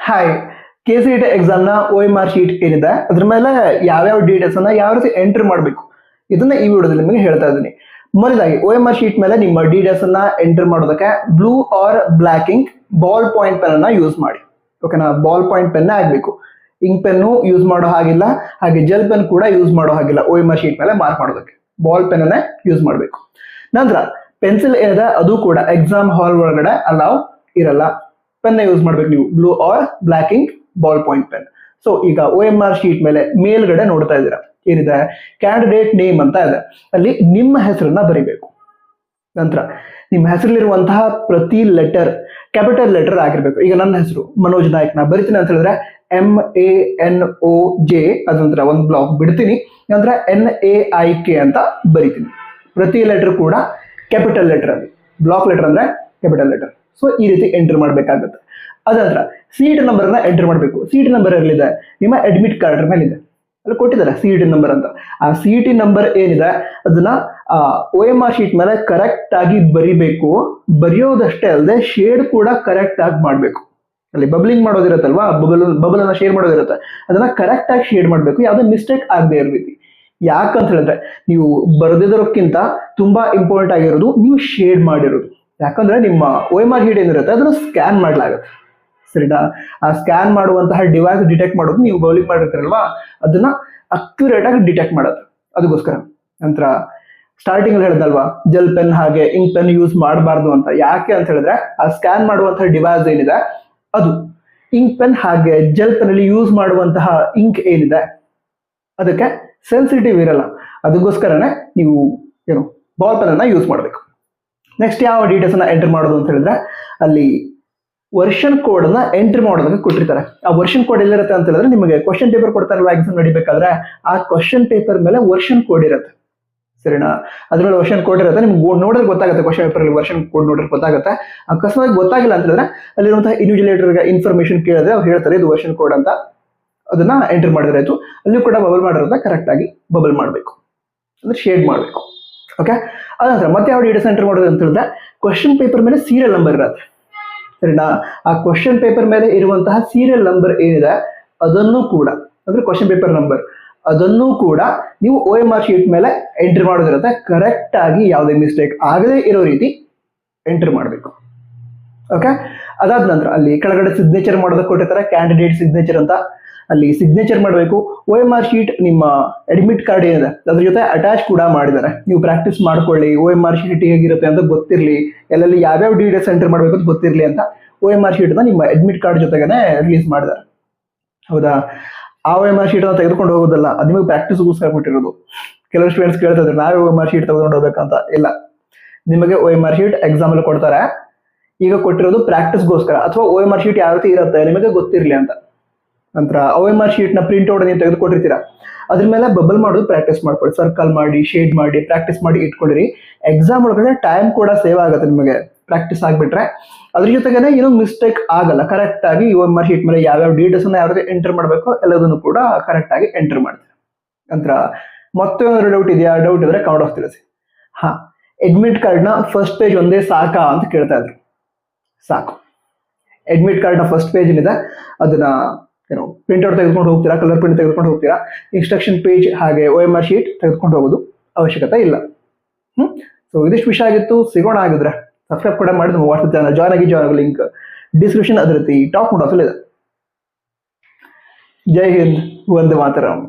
Hi, KCET ಎಕ್ಸಾಮ್ನ OMR sheet ಏನಿದೆ ಅದ್ರ ಮೇಲೆ ಯಾವ್ಯಾವ ಡೀಟೇಲ್ಸ್ ಅನ್ನ ಯಾವ ರೀತಿ ಎಂಟರ್ ಮಾಡಬೇಕು ಇದನ್ನ ಈ ವಿಡಿಯೋದಲ್ಲಿ ನಿಮಗೆ ಹೇಳ್ತಾ ಇದ್ದೀನಿ. ಮೊದಲಾಗಿ OMR ಶೀಟ್ ಮೇಲೆ ನಿಮ್ಮ ಡೀಟೇಲ್ಸ್ ಅನ್ನ ಎಂಟರ್ ಮಾಡೋದಕ್ಕೆ blue or black ink ball point pen ಅನ್ನ ಯೂಸ್ ಮಾಡಿ. ಓಕೆನಾ, ಬಾಲ್ ಪಾಯಿಂಟ್ ಪೆನ್ ಆಗಬೇಕು, ಇಂಕ್ ಪೆನ್ನು ಯೂಸ್ ಮಾಡೋ ಹಾಗಿಲ್ಲ, ಹಾಗೆ ಜೆಲ್ ಪೆನ್ ಕೂಡ ಯೂಸ್ ಮಾಡೋ ಹಾಗಿಲ್ಲ. OMR ಶೀಟ್ ಮೇಲೆ ಮಾರ್ಕ್ ಮಾಡೋದಕ್ಕೆ ಬಾಲ್ ಪೆನ್ ಅನ್ನ ಯೂಸ್ ಮಾಡಬೇಕು. ನಂತರ ಪೆನ್ಸಿಲ್ ಏನಿದೆ ಅದು ಕೂಡ ಎಕ್ಸಾಮ್ ಹಾಲ್ ಒಳಗಡೆ ಅಲೌ ಇರಲ್ಲ. ಪೆನ್ ಯೂಸ್ ಮಾಡ್ಬೇಕು ನೀವು, blue or black ink ball point pen. So ಈಗ OMR ಶೀಟ್ ಮೇಲೆ ಮೇಲ್ಗಡೆ ನೋಡ್ತಾ ಇದ್ದೀರಾ ಏನಿದೆ, ಕ್ಯಾಂಡಿಡೇಟ್ ನೇಮ್ ಅಂತ ಇದೆ, ಅಲ್ಲಿ ನಿಮ್ಮ ಹೆಸರನ್ನ ಬರಿಬೇಕು. ನಂತರ ನಿಮ್ಮ ಹೆಸರಲ್ಲಿರುವಂತಹ ಪ್ರತಿ ಲೆಟರ್ ಕ್ಯಾಪಿಟಲ್ ಲೆಟರ್ ಆಗಿರ್ಬೇಕು. ಈಗ ನನ್ನ ಹೆಸರು ಮನೋಜ್ ನಾಯ್ಕ್, ನಾ ಬರಿತೀನಿ ಅಂತ ಹೇಳಿದ್ರೆ MANOJ, ಅದ ನಂತರ ಒಂದು ಬ್ಲಾಕ್ ಬಿಡ್ತೀನಿ, ನಂತರ NAIK ಅಂತ ಬರಿತೀನಿ. ಪ್ರತಿ ಲೆಟರ್ ಕೂಡ ಕ್ಯಾಪಿಟಲ್ ಲೆಟರ್, ಅಲ್ಲಿ ಬ್ಲಾಕ್ ಲೆಟರ್ ಅಂದ್ರೆ ಕ್ಯಾಪಿಟಲ್ ಲೆಟರ್. ಸೊ ಈ ರೀತಿ ಎಂಟರ್ ಮಾಡಬೇಕಾಗುತ್ತೆ. ಅದಂತರ ಸೀಟ್ ನಂಬರ್ ಅನ್ನ ಎಂಟರ್ ಮಾಡಬೇಕು. ಸೀಟ್ ನಂಬರ್ ಎಲ್ಲಿದೆ, ನಿಮ್ಮ ಅಡ್ಮಿಟ್ ಕಾರ್ಡ್ ಮೇಲೆ ಇದೆ, ಅಲ್ಲಿ ಕೊಟ್ಟಿದ್ದಾರೆ CET ನಂಬರ್ ಅಂತ. ಆ CET ನಂಬರ್ ಏನಿದೆ ಅದನ್ನ OMR ಶೀಟ್ ಮೇಲೆ ಕರೆಕ್ಟ್ ಆಗಿ ಬರಿಬೇಕು. ಬರೆಯೋದಷ್ಟೇ ಅಲ್ಲದೆ ಶೇಡ್ ಕೂಡ ಕರೆಕ್ಟ್ ಆಗಿ ಮಾಡಬೇಕು. ಅಲ್ಲಿ ಬಬ್ಲಿಂಗ್ ಮಾಡೋದಿರತ್ತಲ್ವಾ, ಬಬಲ್ ಅನ್ನ ಶೇರ್ ಮಾಡೋದಿರುತ್ತೆ, ಅದನ್ನ ಕರೆಕ್ಟ್ ಆಗಿ ಶೇಡ್ ಮಾಡಬೇಕು, ಯಾವುದೇ ಮಿಸ್ಟೇಕ್ ಆಗದೆ ಇರೋ ರೀತಿ. ಯಾಕಂತ ಹೇಳಿದ್ರೆ ನೀವು ಬರೆದಿರೋಕ್ಕಿಂತ ತುಂಬಾ ಇಂಪಾರ್ಟೆಂಟ್ ಆಗಿರೋದು ನೀವು ಶೇಡ್ ಮಾಡಿರೋದು. ಯಾಕಂದ್ರೆ ನಿಮ್ಮ OMR ಶೀಟ್ ಏನಿರುತ್ತೆ ಅದನ್ನ ಸ್ಕ್ಯಾನ್ ಮಾಡಲಾಗುತ್ತೆ, ಸರಿನಾ? ಆ ಸ್ಕ್ಯಾನ್ ಮಾಡುವಂತಹ ಡಿವೈಸ್ ಡಿಟೆಕ್ಟ್ ಮಾಡೋದು ನೀವು ಬೌಲಿಂಗ್ ಮಾಡಿರ್ತೀರಲ್ವಾ, ಅದನ್ನ ಅಕ್ಯುರೇಟ್ ಆಗಿ ಡಿಟೆಕ್ಟ್ ಮಾಡೋದು, ಅದಕ್ಕೋಸ್ಕರ. ನಂತರ ಸ್ಟಾರ್ಟಿಂಗ್ ಅಲ್ಲಿ ಹೇಳಿದಲ್ವಾ, ಜೆಲ್ ಪೆನ್ ಹಾಗೆ ಇಂಕ್ ಪೆನ್ ಯೂಸ್ ಮಾಡಬಾರ್ದು ಅಂತ. ಯಾಕೆ ಅಂತ ಹೇಳಿದ್ರೆ ಆ ಸ್ಕ್ಯಾನ್ ಮಾಡುವಂತಹ ಡಿವೈಸ್ ಏನಿದೆ ಅದು ಇಂಕ್ ಪೆನ್ ಹಾಗೆ ಜೆಲ್ ಪೆನ್ ಅಲ್ಲಿ ಯೂಸ್ ಮಾಡುವಂತಹ ಇಂಕ್ ಏನಿದೆ ಅದಕ್ಕೆ ಸೆನ್ಸಿಟಿವ್ ಇರಲ್ಲ. ಅದಕ್ಕೋಸ್ಕರನೇ ನೀವು ಬಾಲ್ ಪೆನ್ ಅನ್ನ ಯೂಸ್ ಮಾಡಬೇಕು. ನೆಕ್ಸ್ಟ್ ಯಾವ ಡೀಟೇಲ್ಸ್ ಅನ್ನ ಎಂಟರ್ ಮಾಡೋದು ಅಂತ ಹೇಳಿದ್ರೆ, ಅಲ್ಲಿ ವರ್ಷನ್ ಕೋಡ್ ಅನ್ನ ಎಂಟರ್ ಮಾಡೋದಕ್ಕೆ ಕೊಟ್ಟಿರ್ತಾರೆ. ಆ ವರ್ಷನ್ ಕೋಡ್ ಎಲ್ಲಿರುತ್ತೆ ಅಂತ ಹೇಳಿದ್ರೆ, ನಿಮಗೆ ಕ್ವಶನ್ ಪೇಪರ್ ಕೊಡ್ತಾರಲ್ವಾ ಎಕ್ಸಾಮ್ ನಡಿಬೇಕಾದ್ರೆ, ಆ ಕ್ವಶನ್ ಪೇಪರ್ ಮೇಲೆ ವರ್ಷನ್ ಕೋಡ್ ಇರುತ್ತೆ, ಸರಿನಾ? ಅದ್ರ ಮೇಲೆ ವರ್ಷನ್ ಕೋಡ್ ಇರುತ್ತೆ, ನಿಮ್ಗೆ ನೋಡಿದ್ರೆ ಗೊತ್ತಾಗುತ್ತೆ. ಕ್ವಶನ್ ಪೇಪರ್ ಅಲ್ಲಿ ವರ್ಷನ್ ಕೋಡ್ ನೋಡಿದ್ರೆ ಗೊತ್ತಾಗುತ್ತೆ. ಅಕಸ್ಮಾತ್ ಗೊತ್ತಾಗಿಲ್ಲ ಅಂತ ಹೇಳಿದ್ರೆ ಅಲ್ಲಿರುವಂತಹ ಇನ್ವಿಜಿಲೇಟರ್ಗೆ ಇನ್ಫಾರ್ಮೇಶನ್ ಕೇಳಿದ್ರೆ ಅವ್ರು ಹೇಳ್ತಾರೆ ಇದು ವರ್ಷನ್ ಕೋಡ್ ಅಂತ, ಅದನ್ನ ಎಂಟರ್ ಮಾಡಿದ್ರೆ ಆಯ್ತು. ಅಲ್ಲಿ ಕೂಡ ಬಬಲ್ ಮಾಡಿರೋದ ಕರೆಕ್ಟ್ ಆಗಿ ಬಬಲ್ ಮಾಡಬೇಕು, ಅಂದ್ರೆ ಶೇಡ್ ಮಾಡಬೇಕು. ಓಕೆ, ಅದಂತರ ಮತ್ತೆ ಯಾವ ಡೀಟೇಲ್ಸ್ ಎಂಟರ್ ಮಾಡೋದು ಅಂತ ಹೇಳಿದ್ರೆ, ಕ್ವಶನ್ ಪೇಪರ್ ಮೇಲೆ ಸೀರಿಯಲ್ ನಂಬರ್ ಇರುತ್ತೆ, ಸರಿನಾ? ಆ ಕ್ವಶನ್ ಪೇಪರ್ ಮೇಲೆ ಇರುವಂತಹ ಸೀರಿಯಲ್ ನಂಬರ್ ಏನಿದೆ ಅದನ್ನು ಕೂಡ, ಅಂದ್ರೆ ಕ್ವಶನ್ ಪೇಪರ್ ನಂಬರ್, ಅದನ್ನು ಕೂಡ ನೀವು OMR ಶೀಟ್ ಮೇಲೆ ಎಂಟರ್ ಮಾಡೋದಿರುತ್ತೆ. ಕರೆಕ್ಟ್ ಆಗಿ ಯಾವುದೇ ಮಿಸ್ಟೇಕ್ ಆಗದೇ ಇರೋ ರೀತಿ ಎಂಟರ್ ಮಾಡಬೇಕು. ಓಕೆ, ಅದಾದ ನಂತರ ಅಲ್ಲಿ ಕೆಳಗಡೆ ಸಿಗ್ನೇಚರ್ ಮಾಡೋದಕ್ಕೆ ಕೊಟ್ಟಿರ್ತಾರೆ, ಕ್ಯಾಂಡಿಡೇಟ್ ಸಿಗ್ನೇಚರ್ ಅಂತ. ಅಲ್ಲಿ ಸಿಗ್ನೇಚರ್ ಮಾಡಬೇಕು. OMR ಶೀಟ್ ನಿಮ್ಮ ಅಡ್ಮಿಟ್ ಕಾರ್ಡ್ ಏನಿದೆ ಅದ್ರ ಜೊತೆ ಅಟ್ಯಾಚ್ ಕೂಡ ಮಾಡಿದ್ದಾರೆ. ನೀವು ಪ್ರಾಕ್ಟೀಸ್ ಮಾಡ್ಕೊಳ್ಳಿ, OMR ಶೀಟ್ ಹೇಗಿರುತ್ತೆ ಅಂತ ಗೊತ್ತಿರಲಿ, ಎಲ್ಲೆಲ್ಲಿ ಯಾವ್ಯಾವ ಡೀಟೇಲ್ಸ್ ಎಂಟರ್ ಮಾಡಬೇಕು ಅಂತ ಗೊತ್ತಿರಲಿ ಅಂತ OMR ಶೀಟ್ ನಿಮ್ಮ ಅಡ್ಮಿಟ್ ಕಾರ್ಡ್ ಜೊತೆಗೇನೆ ರಿಲೀಸ್ ಮಾಡಿದ್ದಾರೆ. ಹೌದಾ, ಆ OMR ಶೀಟ್ ಅನ್ನು ತೆಗೆದುಕೊಂಡು ಹೋಗೋದಲ್ಲ, ಅದು ನಿಮಗೆ ಪ್ರಾಕ್ಟೀಸ್ಗೋಸ್ಕರ ಕೊಟ್ಟಿರೋದು. ಕೆಲವು ಸ್ಟೂಡೆಂಟ್ಸ್ ಕೇಳ್ತಾ ಇದ್ದಾರೆ ನಾವೇ OMR ಶೀಟ್ ತೆಗೆದುಕೊಂಡು ಹೋಗ್ಬೇಕಂತ. ಇಲ್ಲ, ನಿಮಗೆ OMR ಶೀಟ್ ಎಕ್ಸಾಮ್ ಅಲ್ಲಿ ಕೊಡ್ತಾರೆ. ಈಗ ಕೊಟ್ಟಿರೋದು ಪ್ರಾಕ್ಟೀಸ್ಗೋಸ್ಕರ, ಅಥವಾ OMR ಶೀಟ್ ಯಾವ ರೀತಿ ಇರುತ್ತೆ ನಿಮಗೆ ಗೊತ್ತಿರಲಿ ಅಂತ. ನಂತರ OMR ಶೀಟ್ ನ ಪ್ರಿಂಟ್ ಔಟ್ ನೀವು ತೆಗೆದುಕೊಟ್ಟಿರ್ತೀರಾ, ಅದ್ರ ಮೇಲೆ ಬಬಲ್ ಮಾಡೋದು ಪ್ರಾಕ್ಟೀಸ್ ಮಾಡ್ಕೊಳ್ಳಿ. ಸರ್ಕಲ್ ಮಾಡಿ, ಶೇಡ್ ಮಾಡಿ, ಪ್ರಾಕ್ಟೀಸ್ ಮಾಡಿ ಇಟ್ಕೊಂಡಿರಿ. ಎಕ್ಸಾಮ್ ಒಳಗಡೆ ಟೈಮ್ ಕೂಡ ಸೇವ್ ಆಗುತ್ತೆ ನಿಮಗೆ ಪ್ರಾಕ್ಟೀಸ್ ಆಗ್ಬಿಟ್ರೆ. ಅದ್ರ ಜೊತೆಗೇನೆ ಏನೋ ಮಿಸ್ಟೇಕ್ ಆಗಲ್ಲ. ಕರೆಕ್ಟ್ ಆಗಿ OMR ಶೀಟ್ ಮೇಲೆ ಯಾವ್ಯಾವ ಡೀಟೇಲ್ಸ್ ಅನ್ನ ಯಾವ ರೀತಿ ಎಂಟರ್ ಮಾಡಬೇಕು ಎಲ್ಲದನ್ನು ಕೂಡ ಕರೆಕ್ಟ್ ಆಗಿ ಎಂಟರ್ ಮಾಡ್ತೀರಾ. ನಂತರ ಮತ್ತೆ ಏನಾದ್ರು ಡೌಟ್ ಇದೆಯಾ? ಡೌಟ್ ಇದ್ರೆ ಕಮೆಂಟ್ ಬಾಕ್ಸ್ ತಿಳಿಸಿ. ಹಾ, ಅಡ್ಮಿಟ್ ಕಾರ್ಡ್ ನ ಫಸ್ಟ್ ಪೇಜ್ ಒಂದೇ ಸಾಕಾ ಅಂತ ಕೇಳ್ತಾ ಇದ್ರು. ಸಾಕು. ಅಡ್ಮಿಟ್ ಕಾರ್ಡ್ ನ ಫಸ್ಟ್ ಪೇಜ್ ಏನಿದೆ ಅದನ್ನ ಪ್ರಿಂಟ್ ಔಟ್ ತೆಗೆದುಕೊಂಡು ಹೋಗ್ತೀರಾ, ಕಲರ್ ಪ್ರಿಂಟ್ ತೆಗೆದುಕೊಂಡು ಹೋಗ್ತೀರಾ. ಇನ್ಸ್ಟ್ರಕ್ಷನ್ ಪೇಜ್ ಹಾಗೆ OMR ಶೀಟ್ ತೆಗೆದುಕೊಂಡು ಹೋಗೋದು ಅವಶ್ಯಕತೆ ಇಲ್ಲ. ಸೊ ಇದಿಷ್ಟು ವಿಷಯ ಆಗಿತ್ತು. ಸಿಗೋಣ ಆಗಿದ್ರೆ ಸಬ್ಸ್ಕ್ರೈಬ್ ಕೂಡ ಮಾಡಿ. ನಮ್ಮ ವಾಟ್ಸ್ಆಪ್ ಚಾನಲ್ ಜಾಯ್ನ್ ಆಗಿ ಲಿಂಕ್ ಡಿಸ್ಕ್ರಿಪ್ಷನ್ ಅದೇ ರೀತಿ ಟಾಪ್ ನೋಟ್ ಇದೆ. ಜೈ ಹಿಂದ್, ವಂದೇ ಮಾತರಂ.